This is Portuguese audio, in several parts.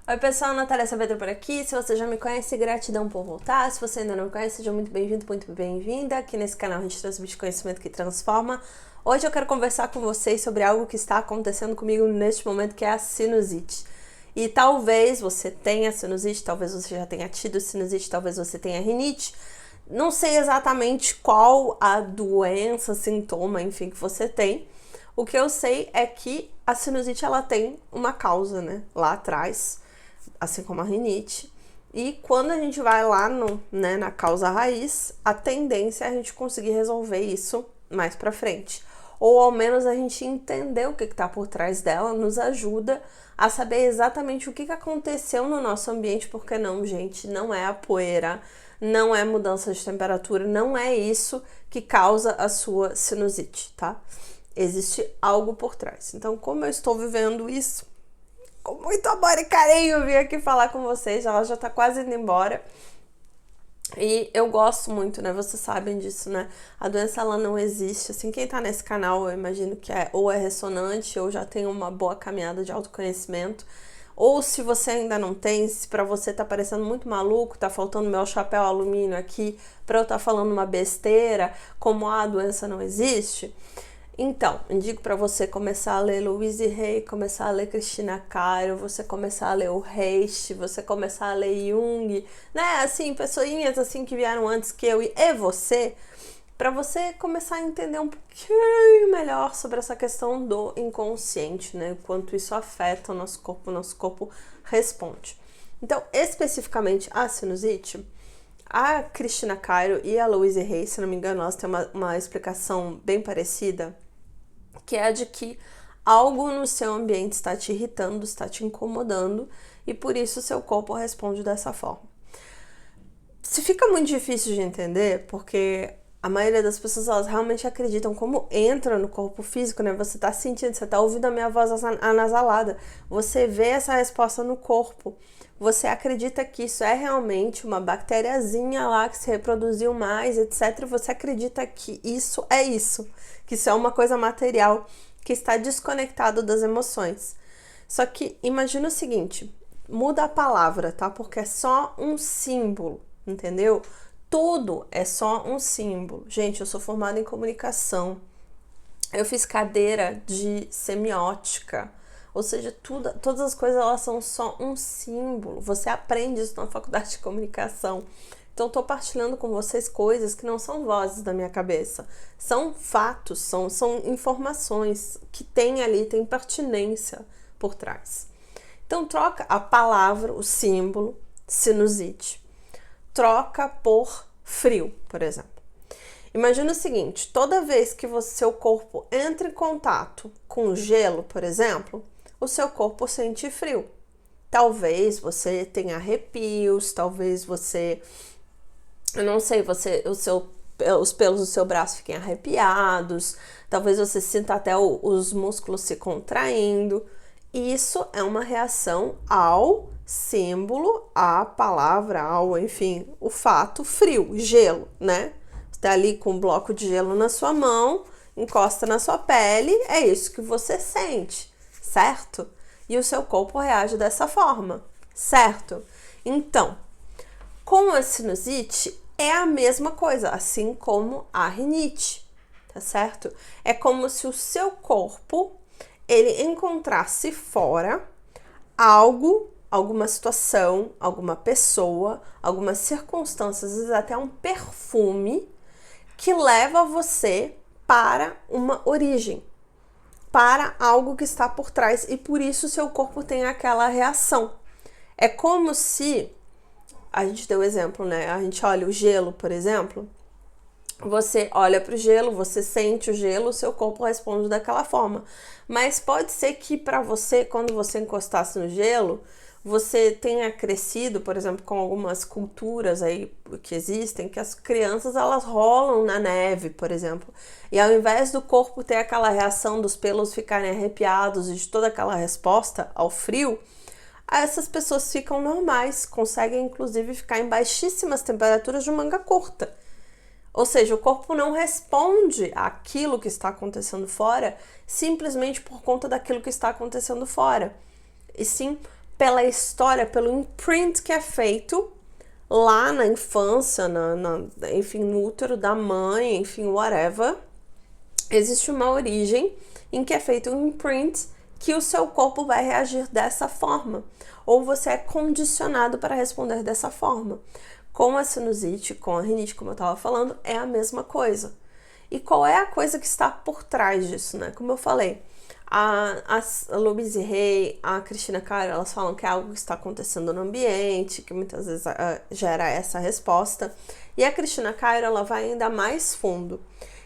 Oi pessoal, Natália Saavedra por aqui. Se você já me conhece, gratidão por voltar. Se você ainda não me conhece, seja muito bem-vindo, muito bem-vinda. Aqui nesse canal a gente transmite conhecimento que transforma. Hoje eu quero conversar com vocês sobre algo que está acontecendo comigo neste momento, que é a sinusite. E talvez você tenha sinusite, talvez você já tenha tido sinusite, talvez você tenha rinite. Não sei exatamente qual a doença, sintoma, enfim, que você tem. O que eu sei é que a sinusite ela tem uma causa, né, lá atrás, assim como a rinite. E quando a gente vai lá na causa raiz, a tendência é a gente conseguir resolver isso mais pra frente. Ou ao menos a gente entender o que está por trás dela, nos ajuda a saber exatamente o que aconteceu no nosso ambiente, porque não, gente, não é a poeira, não é mudança de temperatura, não é isso que causa a sua sinusite, tá? Existe algo por trás. Então, como eu estou vivendo isso, com muito amor e carinho, eu vim aqui falar com vocês. Ela já tá quase indo embora. E eu gosto muito, né? Vocês sabem disso, né? A doença, ela não existe. Assim, quem tá nesse canal, eu imagino que ou é ressonante, ou já tem uma boa caminhada de autoconhecimento. Ou se você ainda não tem, se pra você tá parecendo muito maluco, tá faltando meu chapéu alumínio aqui pra eu tá falando uma besteira, como a doença não existe. Então, indico para você começar a ler Louise Hay, começar a ler Cristina Caro, você começar a ler o Reich, você começar a ler Jung, né? Assim, pessoinhas assim que vieram antes que eu e você, para você começar a entender um pouquinho melhor sobre essa questão do inconsciente, né? Quanto isso afeta o nosso corpo responde. Então, especificamente a sinusite, a Cristina Caro e a Louise Hay, se não me engano, elas têm uma explicação bem parecida, que é a de que algo no seu ambiente está te irritando, está te incomodando, e por isso o seu corpo responde dessa forma. Se fica muito difícil de entender, porque a maioria das pessoas, elas realmente acreditam como entra no corpo físico, né? Você tá sentindo, você tá ouvindo a minha voz anasalada, você vê essa resposta no corpo, você acredita que isso é realmente uma bactériazinha lá que se reproduziu mais, etc. Você acredita que isso, que isso é uma coisa material que está desconectado das emoções. Só que imagina o seguinte, muda a palavra, tá? Porque é só um símbolo, entendeu? Tudo é só um símbolo. Gente, eu sou formada em comunicação. Eu fiz cadeira de semiótica. Ou seja, todas as coisas, elas são só um símbolo. Você aprende isso na faculdade de comunicação. Então, estou partilhando com vocês coisas que não são vozes da minha cabeça. São fatos, são informações que tem ali, tem pertinência por trás. Então, troca a palavra, o símbolo, sinusite. Troca por frio, por exemplo. Imagina o seguinte, toda vez que seu corpo entra em contato com gelo, por exemplo, o seu corpo sente frio. Talvez você tenha arrepios, talvez você, eu não sei, os pelos do seu braço fiquem arrepiados, talvez você sinta até os músculos se contraindo. Isso é uma reação ao símbolo, à palavra, enfim, o fato frio, gelo, né? Você tá ali com um bloco de gelo na sua mão, encosta na sua pele, é isso que você sente, certo? E o seu corpo reage dessa forma, certo? Então, com a sinusite é a mesma coisa, assim como a rinite, tá certo? É como se o seu corpo ele encontrasse fora algo, alguma situação, alguma pessoa, algumas circunstâncias, às vezes até um perfume que leva você para uma origem, para algo que está por trás, e por isso o seu corpo tem aquela reação. É como se, a gente deu exemplo, né? A gente olha o gelo, por exemplo, você olha para o gelo, você sente o gelo, o seu corpo responde daquela forma. Mas pode ser que para você, quando você encostasse no gelo, você tenha crescido, por exemplo, com algumas culturas aí que existem, que as crianças elas rolam na neve, por exemplo. E ao invés do corpo ter aquela reação dos pelos ficarem arrepiados e de toda aquela resposta ao frio, essas pessoas ficam normais, conseguem inclusive ficar em baixíssimas temperaturas de manga curta. Ou seja, o corpo não responde àquilo que está acontecendo fora simplesmente por conta daquilo que está acontecendo fora, e sim pela história, pelo imprint que é feito lá na infância, enfim, no útero da mãe, enfim, whatever, existe uma origem em que é feito um imprint que o seu corpo vai reagir dessa forma, ou você é condicionado para responder dessa forma. Com a sinusite, com a rinite, como eu estava falando, é a mesma coisa. E qual é a coisa que está por trás disso, né? Como eu falei, a Louise Hay, a Cristina Cairo, elas falam que é algo que está acontecendo no ambiente, que muitas vezes gera essa resposta. E a Cristina Cairo, ela vai ainda mais fundo,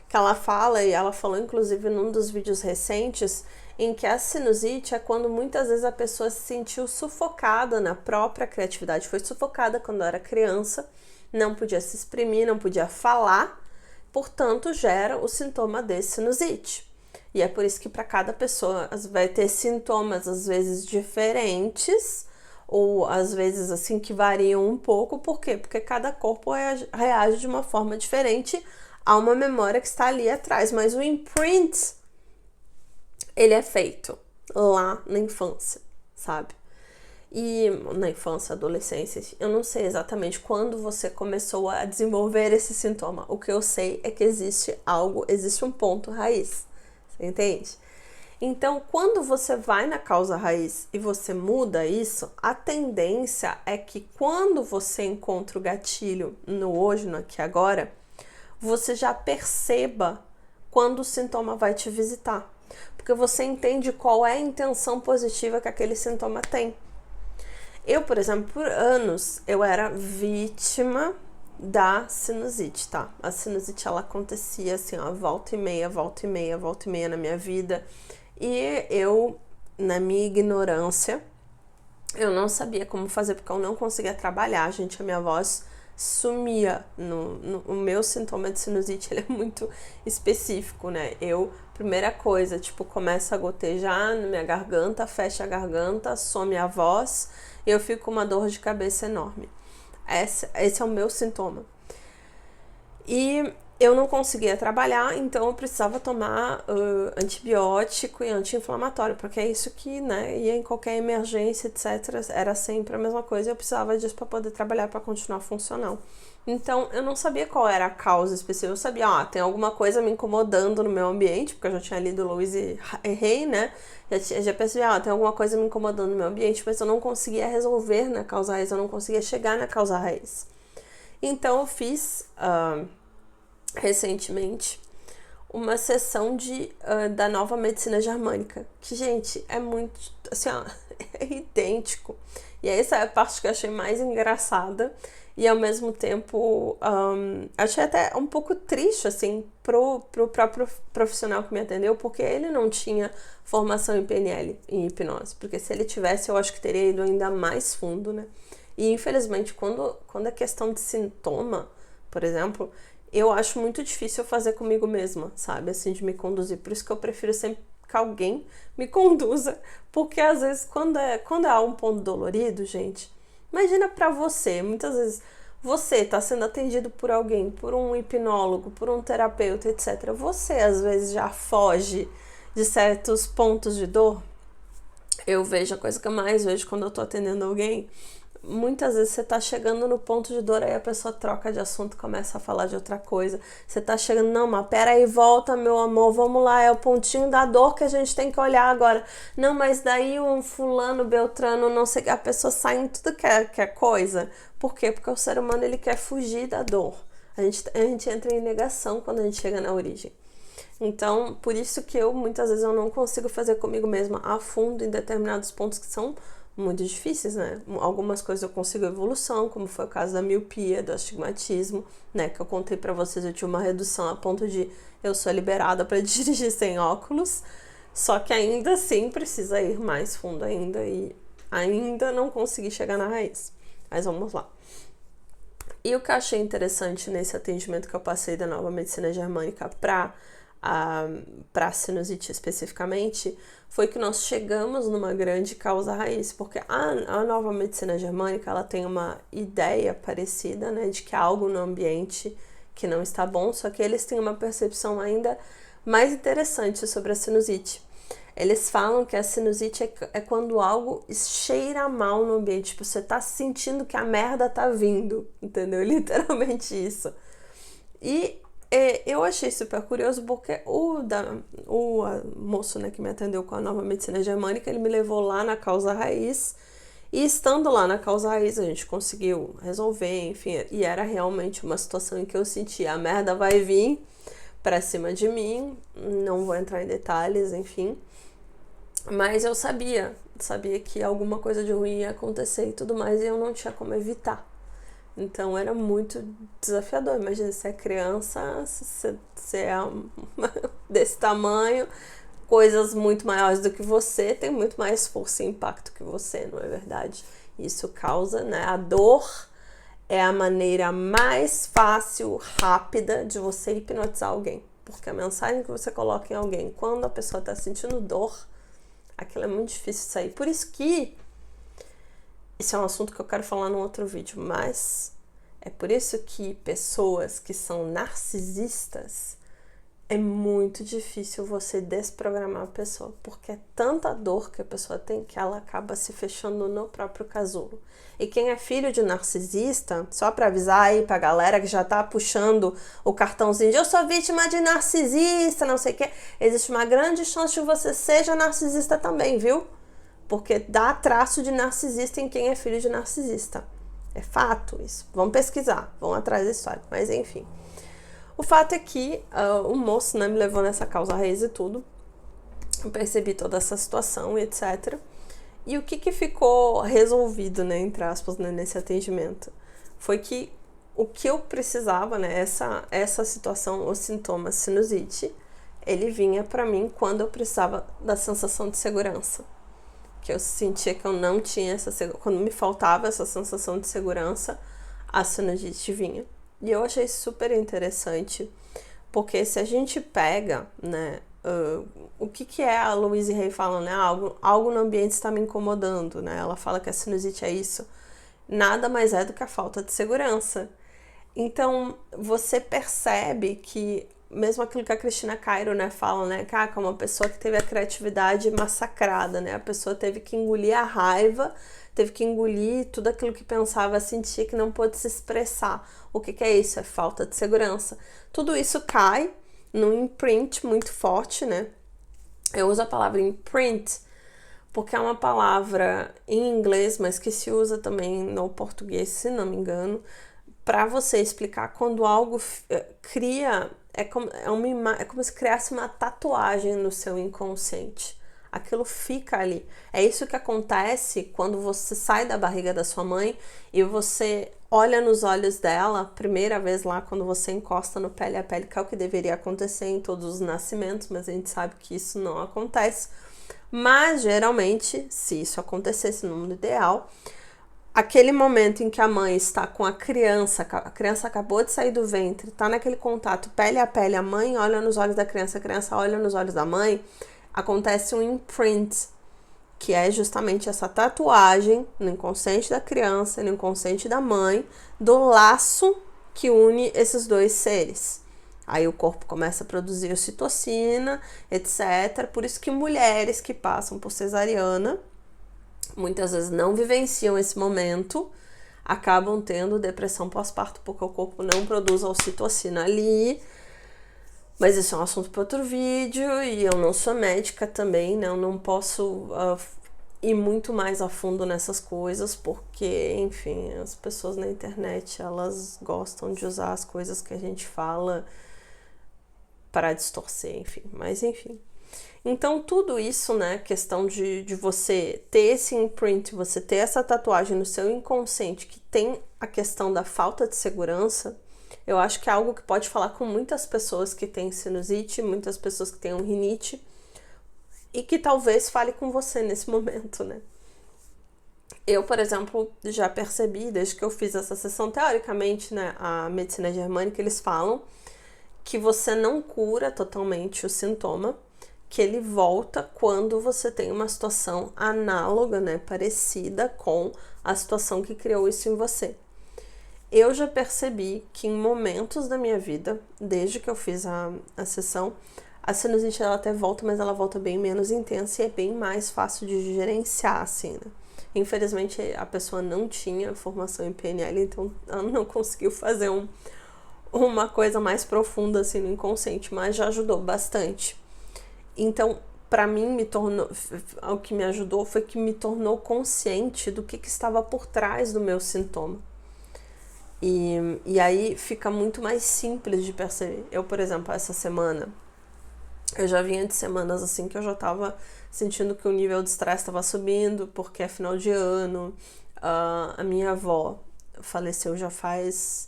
que ela fala, e ela falou inclusive num dos vídeos recentes, em que a sinusite é quando muitas vezes a pessoa se sentiu sufocada na própria criatividade, foi sufocada quando era criança, não podia se exprimir, não podia falar, portanto gera o sintoma de sinusite. E é por isso que para cada pessoa vai ter sintomas às vezes diferentes, ou às vezes assim que variam um pouco. Por quê? Porque cada corpo reage de uma forma diferente a uma memória que está ali atrás. Mas o imprint, ele é feito lá na infância, sabe? E na infância, adolescência, eu não sei exatamente quando você começou a desenvolver esse sintoma. O que eu sei é que existe um ponto raiz. Você entende? Então, quando você vai na causa raiz e você muda isso, a tendência é que quando você encontra o gatilho no hoje, no aqui e agora, você já perceba quando o sintoma vai te visitar. Porque você entende qual é a intenção positiva que aquele sintoma tem. Eu, por exemplo, por anos, eu era vítima da sinusite, tá? A sinusite, ela acontecia assim, ó, volta e meia na minha vida. E eu, na minha ignorância, eu não sabia como fazer, porque eu não conseguia trabalhar, gente. A minha voz sumia. O meu sintoma de sinusite, ele é muito específico, né? Primeira coisa, tipo, começa a gotejar na minha garganta, fecha a garganta, some a voz, e eu fico com uma dor de cabeça enorme. Esse é o meu sintoma. E eu não conseguia trabalhar, então eu precisava tomar antibiótico e anti-inflamatório, porque é isso que, né, ia em qualquer emergência, etc. Era sempre a mesma coisa, e eu precisava disso para poder trabalhar, para continuar funcional. Então, eu não sabia qual era a causa específica. Eu sabia, tem alguma coisa me incomodando no meu ambiente, porque eu já tinha lido Louise Hay, né? Já pensei, tem alguma coisa me incomodando no meu ambiente, mas eu não conseguia resolver na causa raiz, eu não conseguia chegar na causa raiz. Então, eu fiz recentemente uma sessão da nova medicina germânica, que, gente, é muito, assim, é idêntico. E essa é a parte que eu achei mais engraçada e, ao mesmo tempo, achei até um pouco triste, assim, pro próprio profissional que me atendeu, porque ele não tinha formação em PNL, em hipnose, porque se ele tivesse, eu acho que teria ido ainda mais fundo, né? E, infelizmente, quando é questão de sintoma, por exemplo, eu acho muito difícil fazer comigo mesma, sabe? Assim, de me conduzir. Por isso que eu prefiro sempre que alguém me conduza. Porque, às vezes, quando há um ponto dolorido, gente, imagina pra você. Muitas vezes, você tá sendo atendido por alguém, por um hipnólogo, por um terapeuta, etc. Você, às vezes, já foge de certos pontos de dor. Eu vejo a coisa que eu mais vejo quando eu tô atendendo alguém. Muitas vezes você tá chegando no ponto de dor, aí a pessoa troca de assunto, começa a falar de outra coisa. Você tá chegando, não, mas pera aí, volta, meu amor, vamos lá, é o pontinho da dor que a gente tem que olhar agora. Não, mas daí um fulano, beltrano, não sei, a pessoa sai em tudo que é coisa. Por quê? Porque o ser humano, ele quer fugir da dor. A gente entra em negação quando a gente chega na origem. Então, por isso que muitas vezes eu não consigo fazer comigo mesma a fundo em determinados pontos que são muito difíceis, né? Algumas coisas eu consigo evolução, como foi o caso da miopia, do astigmatismo, né? Que eu contei pra vocês, eu tive uma redução a ponto de eu sou liberada para dirigir sem óculos, só que ainda assim precisa ir mais fundo ainda e ainda não consegui chegar na raiz. Mas vamos lá. E o que eu achei interessante nesse atendimento que eu passei da nova medicina germânica para sinusite especificamente, foi que nós chegamos numa grande causa raiz, porque a nova medicina germânica, ela tem uma ideia parecida, né, de que há algo no ambiente que não está bom, só que eles têm uma percepção ainda mais interessante sobre a sinusite. Eles falam que a sinusite é quando algo cheira mal no ambiente, tipo, você tá sentindo que a merda tá vindo, entendeu? Literalmente isso. E eu achei super curioso porque o moço, né, que me atendeu com a nova medicina germânica, ele me levou lá na causa raiz, e estando lá na causa raiz a gente conseguiu resolver, enfim, e era realmente uma situação em que eu sentia a merda vai vir pra cima de mim, não vou entrar em detalhes, enfim, mas eu sabia que alguma coisa de ruim ia acontecer e tudo mais, e eu não tinha como evitar. Então era muito desafiador. Imagina, você é criança, você é desse tamanho, coisas muito maiores do que você, tem muito mais força e impacto que você, não é verdade? Isso causa, né? A dor é a maneira mais fácil, rápida de você hipnotizar alguém. Porque a mensagem que você coloca em alguém, quando a pessoa está sentindo dor, aquilo é muito difícil de sair. Por isso que esse é um assunto que eu quero falar num outro vídeo, mas é por isso que pessoas que são narcisistas, é muito difícil você desprogramar a pessoa, porque é tanta dor que a pessoa tem que ela acaba se fechando no próprio casulo. E quem é filho de narcisista, só pra avisar aí pra galera que já tá puxando o cartãozinho de eu sou vítima de narcisista, não sei o que, existe uma grande chance de você seja narcisista também, viu? Porque dá traço de narcisista em quem é filho de narcisista. É fato isso. Vamos pesquisar, vão atrás da história. Mas enfim. O fato é que o moço, né, me levou nessa causa raiz e tudo. Eu percebi toda essa situação e etc. E o que ficou resolvido, né, entre aspas, né, nesse atendimento? Foi que o que eu precisava, né, essa situação, o sintoma sinusite, ele vinha pra mim quando eu precisava da sensação de segurança. Que eu sentia que eu não tinha quando me faltava essa sensação de segurança, a sinusite vinha. E eu achei super interessante, porque se a gente pega, né, o que é a Louise Hay falando, né, algo no ambiente está me incomodando, né, ela fala que a sinusite é isso, nada mais é do que a falta de segurança. Então, você percebe que mesmo aquilo que a Cristina Cairo, né, fala, né, que é uma pessoa que teve a criatividade massacrada, né, a pessoa teve que engolir a raiva, teve que engolir tudo aquilo que pensava, sentia que não pôde se expressar. O que é isso? É falta de segurança. Tudo isso cai num imprint muito forte, né, eu uso a palavra imprint porque é uma palavra em inglês, mas que se usa também no português, se não me engano, para você explicar quando algo cria, é como se criasse uma tatuagem no seu inconsciente. Aquilo fica ali. É isso que acontece quando você sai da barriga da sua mãe e você olha nos olhos dela, primeira vez lá, quando você encosta no pele a pele, que é o que deveria acontecer em todos os nascimentos, mas a gente sabe que isso não acontece. Mas, geralmente, se isso acontecesse no mundo ideal, aquele momento em que a mãe está com a criança acabou de sair do ventre, está naquele contato pele a pele, a mãe olha nos olhos da criança, a criança olha nos olhos da mãe, acontece um imprint, que é justamente essa tatuagem no inconsciente da criança, no inconsciente da mãe, do laço que une esses dois seres. Aí o corpo começa a produzir ocitocina, etc. Por isso que mulheres que passam por cesariana muitas vezes não vivenciam esse momento, acabam tendo depressão pós-parto porque o corpo não produz a ocitocina ali. Mas isso é um assunto para outro vídeo e eu não sou médica também, né? Eu não posso ir muito mais a fundo nessas coisas porque, enfim, as pessoas na internet, elas gostam de usar as coisas que a gente fala para distorcer, enfim, mas enfim. Então, tudo isso, né, questão de você ter esse imprint, você ter essa tatuagem no seu inconsciente que tem a questão da falta de segurança, eu acho que é algo que pode falar com muitas pessoas que têm sinusite, muitas pessoas que têm rinite, e que talvez fale com você nesse momento, né. Eu, por exemplo, já percebi, desde que eu fiz essa sessão, teoricamente, né, a medicina germânica, eles falam que você não cura totalmente o sintoma, que ele volta quando você tem uma situação análoga, né, parecida com a situação que criou isso em você. Eu já percebi que em momentos da minha vida, desde que eu fiz a sessão, A sinusite ela até volta, mas ela volta bem menos intensa e é bem mais fácil de gerenciar, assim, né? Infelizmente a pessoa não tinha formação em PNL, então ela não conseguiu fazer uma coisa mais profunda assim no inconsciente, mas já ajudou bastante. Então, para mim, o que me ajudou foi que me tornou consciente do que estava por trás do meu sintoma. E aí fica muito mais simples de perceber. Eu, por exemplo, essa semana, eu já vinha de semanas assim que eu já tava sentindo que o nível de estresse estava subindo, porque é final de ano. A minha avó faleceu já faz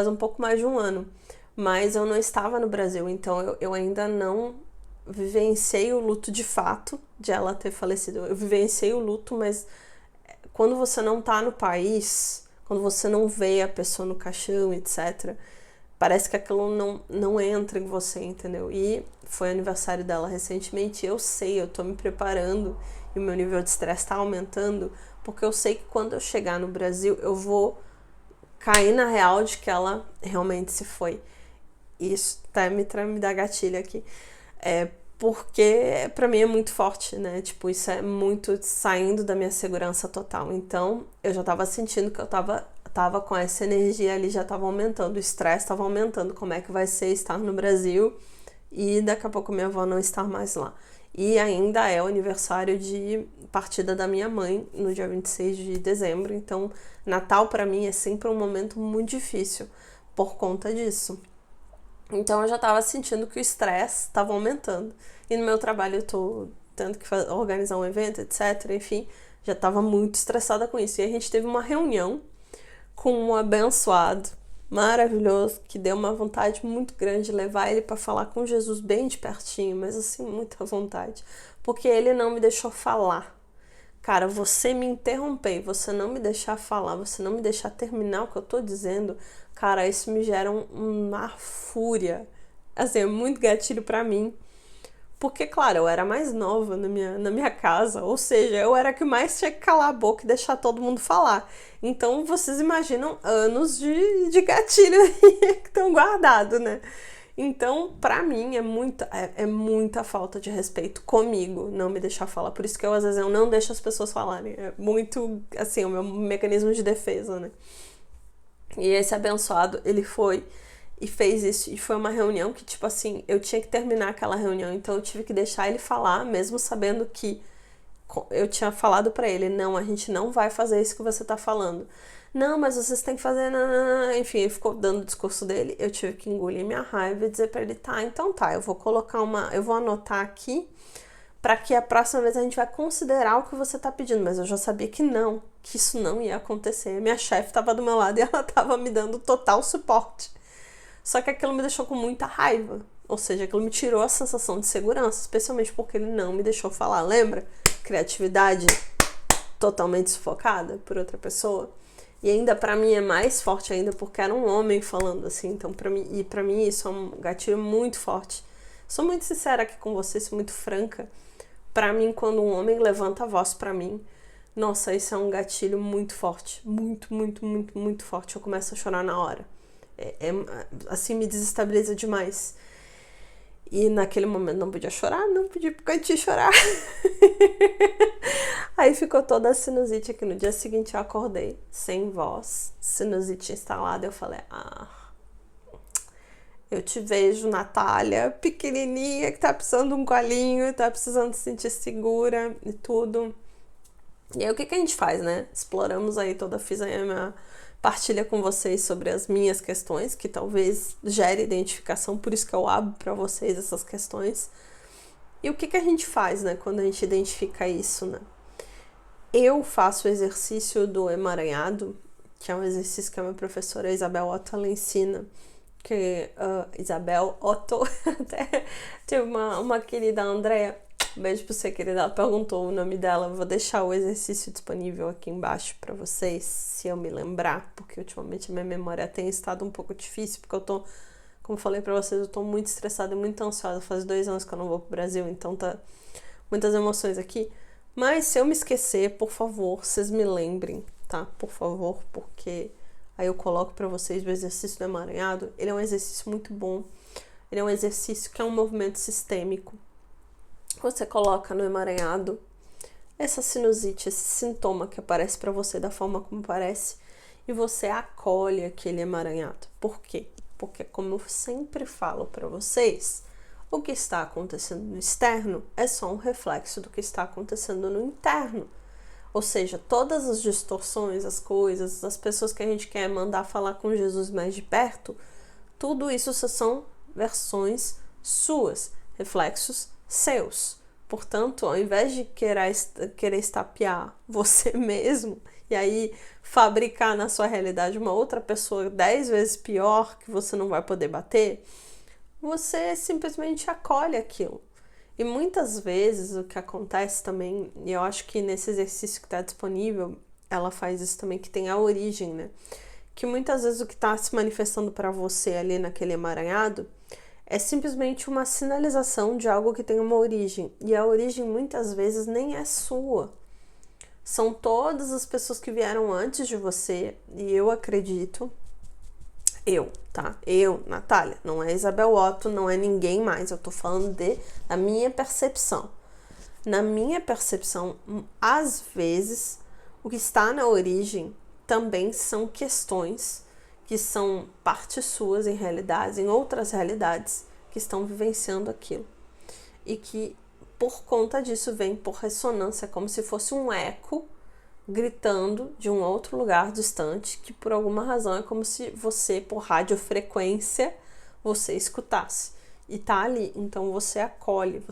um pouco mais de um ano, mas eu não estava no Brasil, então eu ainda não vivenciei o luto de fato de ela ter falecido. Eu vivenciei o luto, mas quando você não tá no país, quando você não vê a pessoa no caixão, etc., parece que aquilo não entra em você, entendeu? E foi aniversário dela recentemente, eu sei, eu tô me preparando e o meu nível de estresse tá aumentando, porque eu sei que quando eu chegar no Brasil, eu vou cair na real de que ela realmente se foi. Isso até me dá gatilho aqui. Porque pra mim é muito forte, né? Tipo, isso é muito saindo da minha segurança total. Então, eu já tava sentindo que eu tava com essa energia ali, já tava aumentando, o estresse tava aumentando, como é que vai ser estar no Brasil e daqui a pouco minha avó não estar mais lá. E ainda é o aniversário de partida da minha mãe, no dia 26 de dezembro, então Natal pra mim é sempre um momento muito difícil por conta disso. Então eu já tava sentindo que o estresse tava aumentando. E no meu trabalho eu tô tendo que organizar um evento, etc. Enfim, já tava muito estressada com isso. E a gente teve uma reunião com um abençoado maravilhoso, que deu uma vontade muito grande de levar ele para falar com Jesus bem de pertinho, mas assim, muita vontade. Porque ele não me deixou falar. Cara, você me interromper, você não me deixar falar, você não me deixar terminar o que eu tô dizendo, cara, isso me gera uma fúria. Assim, é muito gatilho pra mim. Porque, claro, eu era mais nova na minha casa, ou seja, eu era a que mais tinha que calar a boca e deixar todo mundo falar. Então, vocês imaginam anos de gatilho que estão guardados, né? Então, pra mim, é muita falta de respeito comigo não me deixar falar. Por isso que às vezes, eu não deixo as pessoas falarem. É muito, assim, o meu mecanismo de defesa, né? E esse abençoado, ele foi e fez isso. E foi uma reunião que, tipo assim, eu tinha que terminar aquela reunião. Então, eu tive que deixar ele falar, mesmo sabendo que eu tinha falado pra ele, não, a gente não vai fazer isso que você tá falando. Não, mas vocês têm que fazer... Enfim, ele ficou dando o discurso dele. Eu tive que engolir minha raiva e dizer pra ele, tá, então tá, eu vou anotar aqui pra que a próxima vez a gente vai considerar o que você tá pedindo. Mas eu já sabia que isso não ia acontecer. Minha chefe tava do meu lado e ela tava me dando total suporte. Só que aquilo me deixou com muita raiva. Ou seja, aquilo me tirou a sensação de segurança, especialmente porque ele não me deixou falar. Lembra? Criatividade totalmente sufocada por outra pessoa. E ainda pra mim é mais forte ainda porque era um homem falando assim. Então pra mim isso é um gatilho muito forte. Sou muito sincera aqui com você, sou muito franca. Pra mim, quando um homem levanta a voz pra mim, nossa, isso é um gatilho muito forte. Muito, muito, muito, muito forte. Eu começo a chorar na hora. Assim, me desestabiliza demais. E naquele momento não podia chorar, não podia cantinho chorar. Aí ficou toda a sinusite aqui. No dia seguinte eu acordei sem voz, sinusite instalada. Eu falei, eu te vejo, Natália, pequenininha, que tá precisando de um colinho, tá precisando se sentir segura e tudo. E aí o que a gente faz, né? Exploramos aí fiz aí a minha partilha com vocês sobre as minhas questões, que talvez gere identificação, por isso que eu abro para vocês essas questões. E o que a gente faz, né, quando a gente identifica isso, né? Eu faço o exercício do emaranhado, que é um exercício que a minha professora Isabel Otto ela ensina, que Isabel Otto, até tem uma querida Andréa, beijo pra você, querida, ela perguntou o nome dela, vou deixar o exercício disponível aqui embaixo pra vocês, se eu me lembrar, porque ultimamente a minha memória tem estado um pouco difícil, porque eu tô, como falei pra vocês, eu tô muito estressada e muito ansiosa, faz 2 anos que eu não vou pro Brasil, então tá muitas emoções aqui, mas se eu me esquecer, por favor, vocês me lembrem, tá? Por favor, porque aí eu coloco pra vocês o exercício do emaranhado, ele é um exercício muito bom. Ele é um exercício que é um movimento sistêmico. Você coloca no emaranhado essa sinusite, esse sintoma que aparece para você da forma como parece, e você acolhe aquele emaranhado. Por quê? Porque, como eu sempre falo para vocês, o que está acontecendo no externo é só um reflexo do que está acontecendo no interno. Ou seja, todas as distorções, as coisas, as pessoas que a gente quer mandar falar com Jesus mais de perto, tudo isso são versões suas, reflexos seus. Portanto, ao invés de querer estapear você mesmo e aí fabricar na sua realidade uma outra pessoa 10 vezes pior que você não vai poder bater, você simplesmente acolhe aquilo. E muitas vezes o que acontece também, e eu acho que nesse exercício que está disponível, ela faz isso também, que tem a origem, né? Que muitas vezes o que está se manifestando para você ali naquele emaranhado é simplesmente uma sinalização de algo que tem uma origem. E a origem muitas vezes nem é sua. São todas as pessoas que vieram antes de você, e eu acredito, tá? Eu, Natália, não é Isabel Otto, não é ninguém mais, eu tô falando da minha percepção. Na minha percepção, às vezes, o que está na origem também são questões que são partes suas em realidades, em outras realidades, que estão vivenciando aquilo. E que, por conta disso, vem por ressonância, como se fosse um eco gritando de um outro lugar distante, que por alguma razão é como se você, por radiofrequência, você escutasse. E tá ali, então você acolhe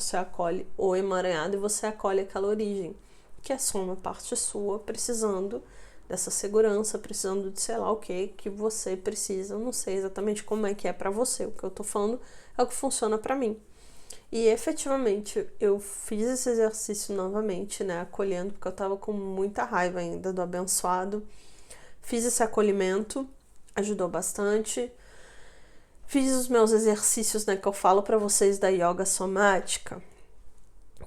o emaranhado e você acolhe aquela origem, que é só uma parte sua precisando dessa segurança, precisando de sei lá o que você precisa. Eu não sei exatamente como é que é pra você, o que eu tô falando é o que funciona pra mim. E efetivamente eu fiz esse exercício novamente, né, acolhendo, porque eu tava com muita raiva ainda do abençoado. Fiz esse acolhimento, ajudou bastante. Fiz os meus exercícios, né, que eu falo pra vocês da yoga somática.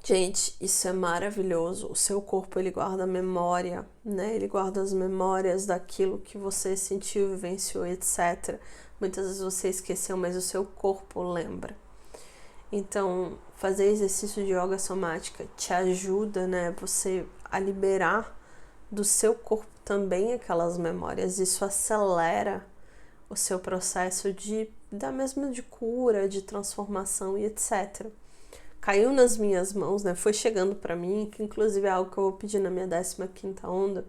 Gente, isso é maravilhoso. O seu corpo, ele guarda a memória, né? Ele guarda as memórias daquilo que você sentiu, vivenciou, etc. Muitas vezes você esqueceu, mas o seu corpo lembra. Então, fazer exercício de yoga somática te ajuda, né, você a liberar do seu corpo também aquelas memórias. Isso acelera o seu processo de cura, de transformação e etc. Caiu nas minhas mãos, né, foi chegando para mim, que inclusive é algo que eu vou pedir na minha 15ª onda,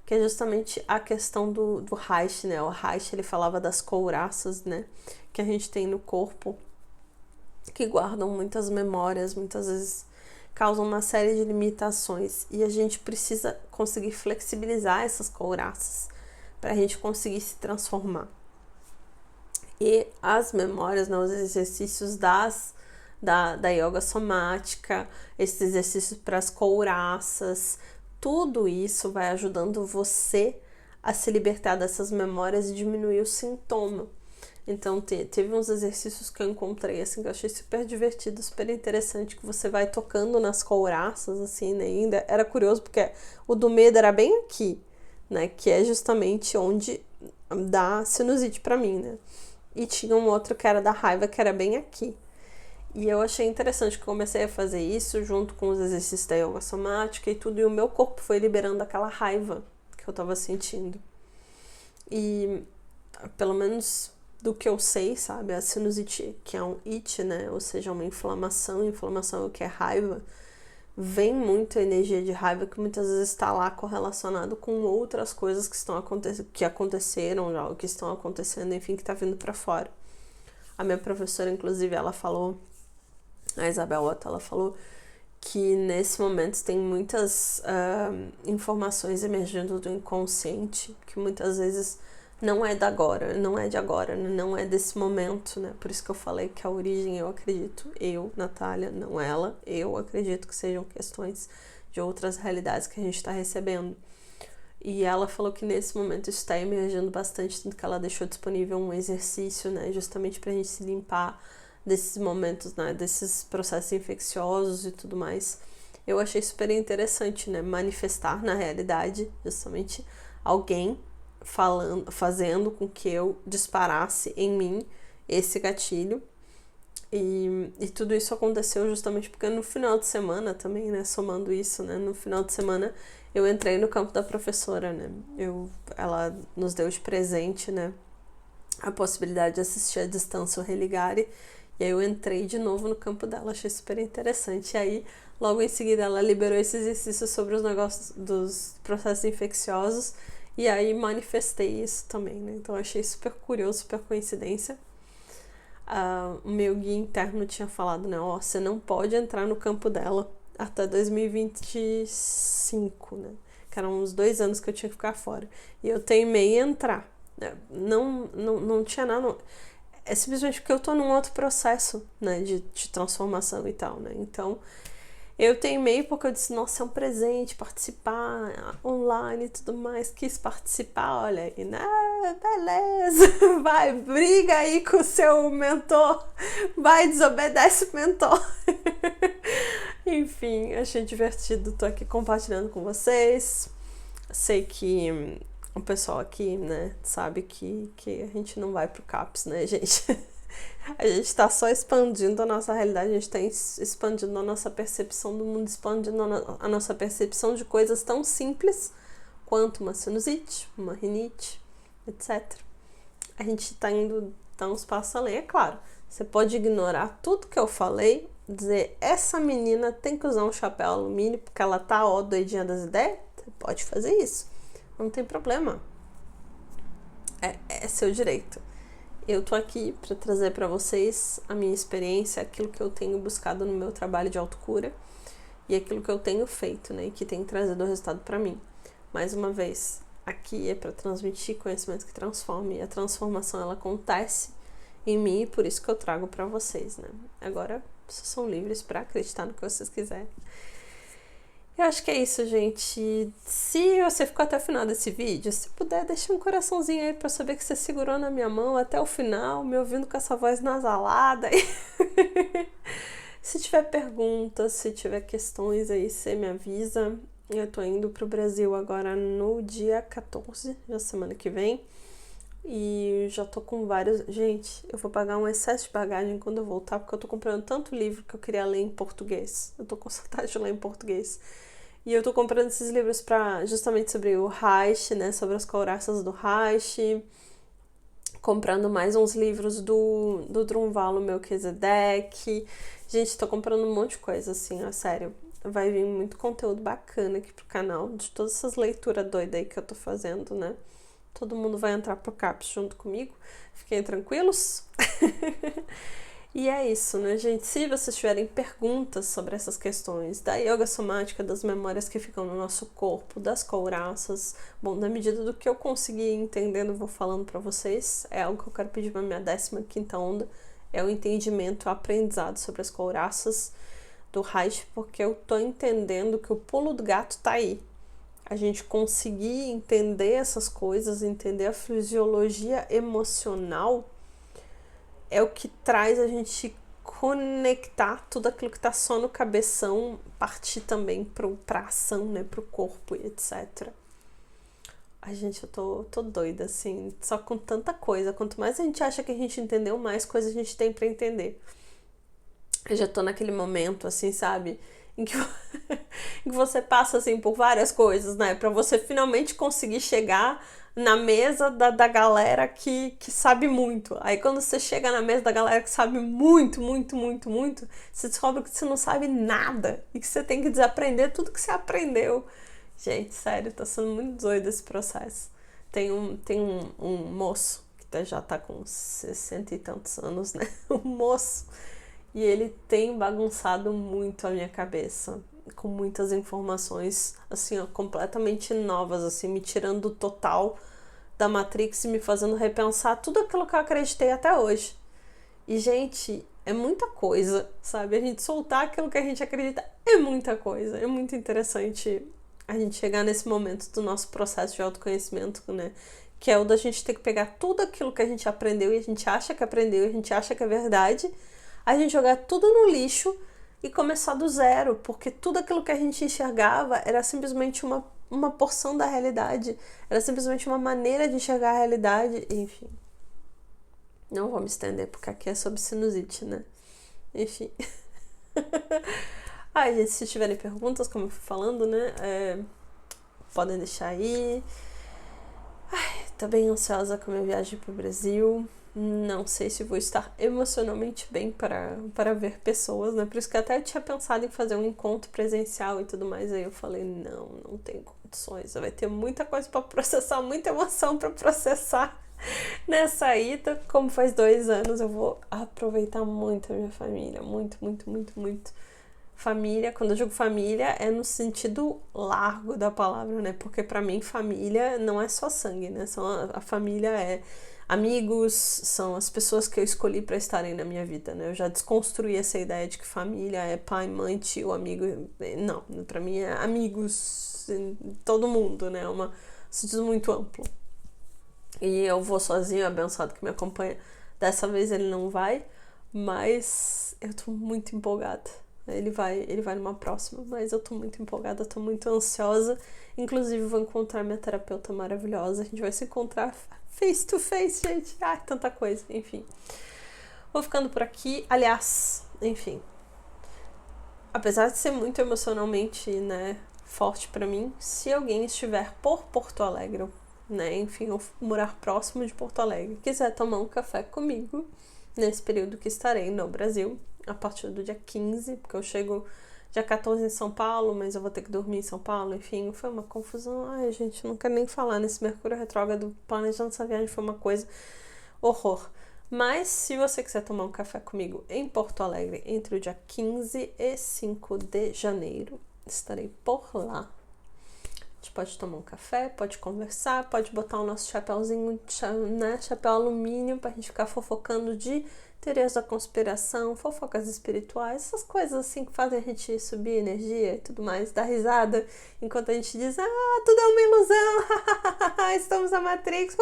que é justamente a questão do Reich, né? O Reich, ele falava das couraças, né, que a gente tem no corpo, que guardam muitas memórias, muitas vezes causam uma série de limitações, e a gente precisa conseguir flexibilizar essas couraças para a gente conseguir se transformar. E as memórias, né, os exercícios da yoga somática, esses exercícios para as couraças, tudo isso vai ajudando você a se libertar dessas memórias e diminuir o sintoma. Então, teve uns exercícios que eu encontrei, assim, que eu achei super divertido, super interessante, que você vai tocando nas couraças, assim, né? Ainda era curioso, porque o do medo era bem aqui, né? Que é justamente onde dá sinusite pra mim, né? E tinha um outro que era da raiva, que era bem aqui. E eu achei interessante que eu comecei a fazer isso junto com os exercícios da yoga somática e tudo, e o meu corpo foi liberando aquela raiva que eu tava sentindo. E, pelo menos do que eu sei, sabe, a sinusite, que é um it, né, ou seja, uma inflamação é o que é raiva, vem muito a energia de raiva que muitas vezes está lá correlacionado com outras coisas que aconteceram já, ou que estão acontecendo, enfim, que está vindo para fora. A minha professora, inclusive, ela falou, a Isabel Otto, ela falou que nesse momento tem muitas informações emergindo do inconsciente, que muitas vezes não é de agora, não é desse momento, né? Por isso que eu falei que a origem, eu acredito, Natália, não ela, eu acredito que sejam questões de outras realidades que a gente está recebendo. E ela falou que nesse momento isso está emergindo bastante, tanto que ela deixou disponível um exercício, né? Justamente pra gente se limpar desses momentos, né? Desses processos infecciosos e tudo mais. Eu achei super interessante, né? Manifestar na realidade, justamente, alguém fazendo com que eu disparasse em mim esse gatilho E tudo isso aconteceu justamente porque no final de semana também, né, somando isso, né, no final de semana eu entrei no campo da professora, né, ela nos deu de presente, né, a possibilidade de assistir à distância o Religare, e aí eu entrei de novo no campo dela, achei super interessante. E aí, logo em seguida, ela liberou esse exercício sobre os negócios dos processos infecciosos, e aí manifestei isso também, né, então achei super curioso, super coincidência. O meu guia interno tinha falado, né, ó, você não pode entrar no campo dela até 2025, né, que eram uns 2 anos que eu tinha que ficar fora. E eu teimei em entrar, né, não tinha nada, é simplesmente porque eu tô num outro processo, né, de transformação e tal, né, então eu teimei porque eu disse, nossa, é um presente participar online e tudo mais, quis participar, olha, e né, beleza, vai, briga aí com o seu mentor, vai, desobedece o mentor. Enfim, achei divertido, tô aqui compartilhando com vocês. Sei que o pessoal aqui, né, sabe que a gente não vai pro CAPS, né, gente? A gente tá só expandindo a nossa realidade, a gente tá expandindo a nossa percepção do mundo, expandindo a nossa percepção de coisas tão simples quanto uma sinusite, uma rinite, etc. A gente tá indo dar uns passos além, é claro. Você pode ignorar tudo que eu falei, dizer, essa menina tem que usar um chapéu alumínio porque ela tá, ó, doidinha das ideias. Você pode fazer isso, não tem problema. É seu direito. Eu tô aqui para trazer para vocês a minha experiência, aquilo que eu tenho buscado no meu trabalho de autocura e aquilo que eu tenho feito, né, e que tem trazido o resultado para mim. Mais uma vez, aqui é para transmitir conhecimento que transforma, e a transformação ela acontece em mim, e por isso que eu trago para vocês, né? Agora, vocês são livres para acreditar no que vocês quiserem. Eu acho que é isso, gente. Se você ficou até o final desse vídeo, se puder, deixa um coraçãozinho aí pra eu saber que você segurou na minha mão até o final, me ouvindo com essa voz nasalada. Se tiver perguntas, se tiver questões aí, você me avisa. Eu tô indo pro Brasil agora no dia 14, na semana que vem. E já tô com vários... Gente, eu vou pagar um excesso de bagagem quando eu voltar, porque eu tô comprando tanto livro que eu queria ler em português. Eu tô com saudade de ler em português. E eu tô comprando esses livros justamente sobre o Reich, né? Sobre as couraças do Reich. Comprando mais uns livros do Drunvalo Melquisedeque. Gente, tô comprando um monte de coisa, assim, ó, sério. Vai vir muito conteúdo bacana aqui pro canal, de todas essas leituras doidas aí que eu tô fazendo, né? Todo mundo vai entrar pro CAPS junto comigo. Fiquem tranquilos. E é isso, né, gente? Se vocês tiverem perguntas sobre essas questões da yoga somática, das memórias que ficam no nosso corpo, das couraças, bom, na medida do que eu conseguir entendendo, eu vou falando pra vocês. É algo que eu quero pedir pra minha 15ª onda, é o entendimento, o aprendizado sobre as couraças do Reich, porque eu tô entendendo que o pulo do gato tá aí. A gente conseguir entender essas coisas, entender a fisiologia emocional, é o que traz a gente conectar tudo aquilo que tá só no cabeção, partir também pra ação, né, pro corpo e etc. Ai, gente, eu tô doida, assim, só com tanta coisa. Quanto mais a gente acha que a gente entendeu, mais coisa a gente tem pra entender. Eu já tô naquele momento, assim, sabe, em que você passa, assim, por várias coisas, né, pra você finalmente conseguir chegar na mesa da galera que sabe muito. Aí quando você chega na mesa da galera que sabe muito, muito, muito, muito, você descobre que você não sabe nada e que você tem que desaprender tudo que você aprendeu. Gente, sério, tá sendo muito doido esse processo. Tem um moço que já tá com 60 e tantos anos, né? Um moço. E ele tem bagunçado muito a minha cabeça, com muitas informações, assim, ó, completamente novas, assim, me tirando do total da Matrix e me fazendo repensar tudo aquilo que eu acreditei até hoje. E, gente, é muita coisa, sabe? A gente soltar aquilo que a gente acredita é muita coisa. É muito interessante a gente chegar nesse momento do nosso processo de autoconhecimento, né? Que é o da gente ter que pegar tudo aquilo que a gente aprendeu e a gente acha que aprendeu e a gente acha que é verdade, a gente jogar tudo no lixo e começar do zero, porque tudo aquilo que a gente enxergava era simplesmente uma porção da realidade, era simplesmente uma maneira de enxergar a realidade, enfim. Não vou me estender, porque aqui é sobre sinusite, né? Enfim. Ai, gente, se tiverem perguntas, como eu fui falando, né? Podem deixar aí. Ai, tô bem ansiosa com a minha viagem pro Brasil. Não sei se vou estar emocionalmente bem para ver pessoas, né? Por isso que até eu tinha pensado em fazer um encontro presencial e tudo mais. Aí eu falei, não tem condições. Vai ter muita coisa para processar, muita emoção para processar nessa ida. Como faz 2 anos, eu vou aproveitar muito a minha família. Muito, muito, muito, muito. Família, quando eu digo família, é no sentido largo da palavra, né? Porque pra mim família não é só sangue, né? A família é amigos, são as pessoas que eu escolhi pra estarem na minha vida, né? Eu já desconstruí essa ideia de que família é pai, mãe, tio, amigo. Não, pra mim é amigos, todo mundo, né? É um sentido muito amplo. E eu vou sozinho, abençoado que me acompanha. Dessa vez ele não vai, mas eu tô muito empolgada. Ele vai numa próxima, mas eu tô muito empolgada, tô muito ansiosa. Inclusive, vou encontrar minha terapeuta maravilhosa. A gente vai se encontrar face to face, gente. Ai, tanta coisa, enfim. Vou ficando por aqui. Aliás, enfim. Apesar de ser muito emocionalmente, né, forte pra mim, se alguém estiver por Porto Alegre, né, enfim, ou morar próximo de Porto Alegre, quiser tomar um café comigo, nesse período que estarei no Brasil, a partir do dia 15, porque eu chego dia 14 em São Paulo, mas eu vou ter que dormir em São Paulo, enfim, foi uma confusão. Ai, gente, não quero nem falar nesse Mercúrio retrógrado, planejando essa viagem foi uma coisa horror. Mas se você quiser tomar um café comigo em Porto Alegre entre o dia 15 e 5 de janeiro, estarei por lá. A gente pode tomar um café, pode conversar, pode botar o nosso chapéuzinho, né, chapéu alumínio pra gente ficar fofocando de teorias da conspiração, fofocas espirituais, essas coisas assim que fazem a gente subir energia e tudo mais, dar risada, enquanto a gente diz, tudo é uma ilusão, estamos na Matrix,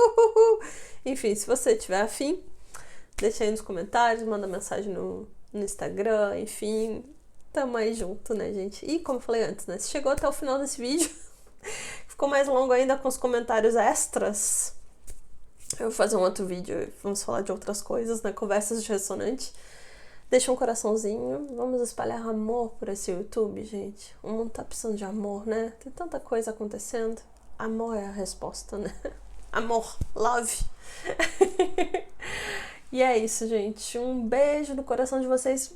Enfim, se você tiver afim, deixa aí nos comentários, manda mensagem no Instagram, enfim, tamo aí junto, né, gente? E como eu falei antes, né, se chegou até o final desse vídeo, ficou mais longo ainda com os comentários extras, eu vou fazer um outro vídeo, vamos falar de outras coisas, né? Conversas de ressonante. Deixa um coraçãozinho, vamos espalhar amor por esse YouTube, gente. O mundo tá precisando de amor, né? Tem tanta coisa acontecendo. Amor é a resposta, né? Amor, love. E é isso, gente. Um beijo no coração de vocês.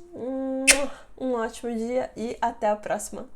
Um ótimo dia e até a próxima.